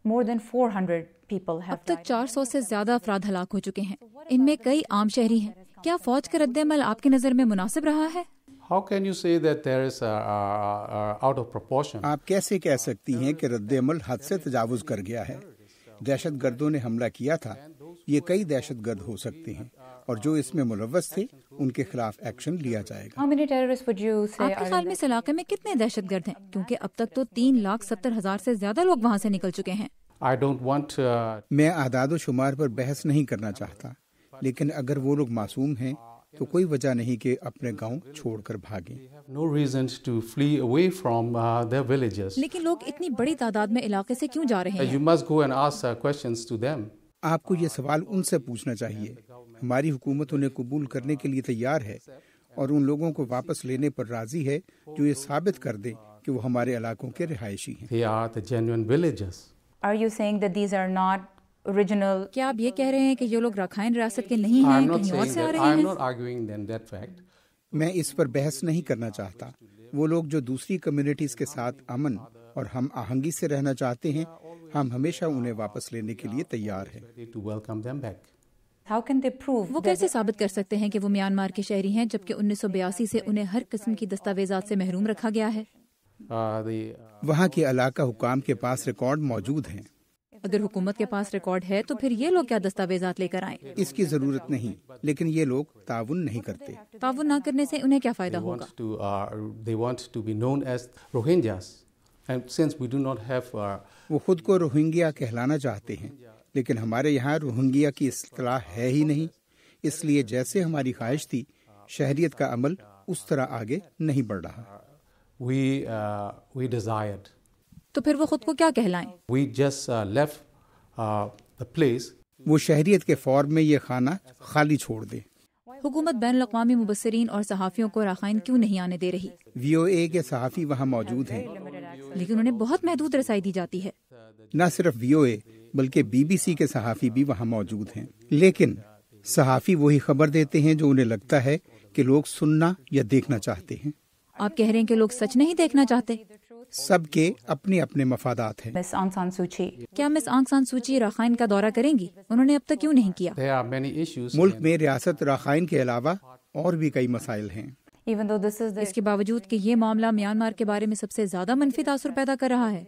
More than 400 people have اب تک 400 سے زیادہ افراد ہلاک ہو چکے ہیں، ان میں کئی عام شہری ہیں۔ کیا فوج کا رد عمل آپ کی نظر میں مناسب رہا ہے؟ How can you say that there is out of proportion? آپ کیسے کہہ سکتی ہیں کہ رد عمل حد سے تجاوز کر گیا ہے؟ دہشت گردوں نے حملہ کیا تھا، یہ کئی دہشت گرد ہو سکتے ہیں، اور جو اس میں ملوث تھے ان کے خلاف ایکشن لیا جائے گا۔ How many terrorists would you say آپ کے خیال میں اس علاقے میں کتنے دہشت گرد ہیں؟ کیونکہ اب تک تو 3,70,000 سے زیادہ لوگ وہاں سے نکل چکے ہیں۔ I don't want میں اعداد و شمار پر بحث نہیں کرنا چاہتا، لیکن اگر وہ لوگ معصوم ہیں تو کوئی وجہ نہیں کہ اپنے گاؤں چھوڑ کر بھاگیں۔ no reasons to flee away from their villages. لیکن لوگ اتنی بڑی تعداد میں علاقے سے کیوں جا رہے ہیں؟ You must go and ask questions to them. آپ کو یہ سوال ان سے پوچھنا چاہیے۔ ہماری حکومت انہیں قبول کرنے کے لیے تیار ہے اور ان لوگوں کو واپس لینے پر راضی ہے جو یہ ثابت کر دیں کہ وہ ہمارے علاقوں کے رہائشی ہیں۔ They are the genuine villagers. Are you saying that these are not original? کیا آپ یہ کہہ رہے ہیں کہ یہ لوگ رکھائن ریاست کے نہیں ہیں، I'm not کہیں اور saying سے آ that. رہے I'm ہیں؟ not arguing that fact. میں اس پر بحث نہیں کرنا چاہتا۔ وہ لوگ جو دوسری کمیونٹیز کے ساتھ امن اور ہم آہنگی سے رہنا چاہتے ہیں، ہم ہمیشہ انہیں واپس لینے کے لیے تیار ہیں۔ Ready to welcome them back. How can they prove وہ کیسے ثابت کر سکتے ہیں کہ وہ میانمار کے شہری ہیں جبکہ 1982 سے انہیں ہر قسم کی دستاویزات سے محروم رکھا گیا ہے؟ وہاں کے علاقہ حکام کے پاس ریکارڈ موجود ہیں۔ اگر حکومت کے پاس ریکارڈ ہے تو پھر یہ لوگ کیا دستاویزات لے کر آئیں؟ اس کی ضرورت نہیں، لیکن یہ لوگ تعاون نہیں کرتے۔ تعاون نہ کرنے سے انہیں کیا فائدہ ہوگا؟ They want to be known as Rohingyas. And since we do not have وہ خود کو روہنگیا کہلانا چاہتے ہیں، لیکن ہمارے یہاں روہنگیا کی اصطلاح ہے ہی نہیں، اس لیے جیسے ہماری خواہش تھی شہریت کا عمل اس طرح آگے نہیں بڑھ رہا۔ we desired. تو پھر وہ خود کو کیا کہلائیں؟ We just left the place. وہ شہریت کے فارم میں یہ خانہ خالی چھوڑ دیں۔ حکومت بین الاقوامی مبصرین اور صحافیوں کو رخائن کیوں نہیں آنے دے رہی؟ VOA کے صحافی وہاں موجود ہیں۔ لیکن انہیں بہت محدود رسائی دی جاتی ہے۔ نہ صرف VOA بلکہ BBC کے صحافی بھی وہاں موجود ہیں، لیکن صحافی وہی خبر دیتے ہیں جو انہیں لگتا ہے کہ لوگ سننا یا دیکھنا چاہتے ہیں۔ آپ کہہ رہے ہیں کہ لوگ سچ نہیں دیکھنا چاہتے؟ سب کے اپنے اپنے مفادات ہیں۔ Miss Aung San Suu Kyi? کیا مس آنگ سان سوچی رخائن کا دورہ کریں گی؟ انہوں نے اب تک کیوں نہیں کیا؟ There are many issues. ملک میں ریاست رخائن کے علاوہ اور بھی کئی مسائل ہیں۔ Even though this is اس کے باوجود کہ یہ معاملہ میانمار کے بارے میں سب سے زیادہ منفی تاثر پیدا کر رہا ہے۔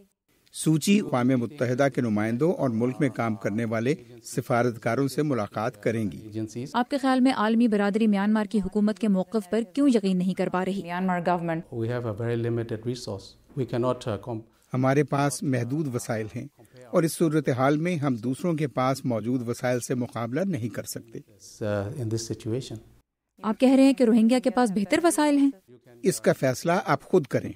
سوچی اقوام متحدہ کے نمائندوں اور ملک میں کام کرنے والے سفارتکاروں سے ملاقات کریں گی۔ Agencies. آپ کے خیال میں عالمی برادری میانمار کی حکومت کے موقف پر کیوں یقین نہیں کر پا رہی؟ Myanmar government. We have a very limited resource. We cannot ہمارے پاس محدود وسائل ہیں اور اس صورتحال میں ہم دوسروں کے پاس موجود وسائل سے مقابلہ نہیں کر سکتے۔ in this situation. آپ کہہ رہے ہیں کہ روہنگیا کے پاس بہتر وسائل ہیں؟ اس کا فیصلہ آپ خود کریں۔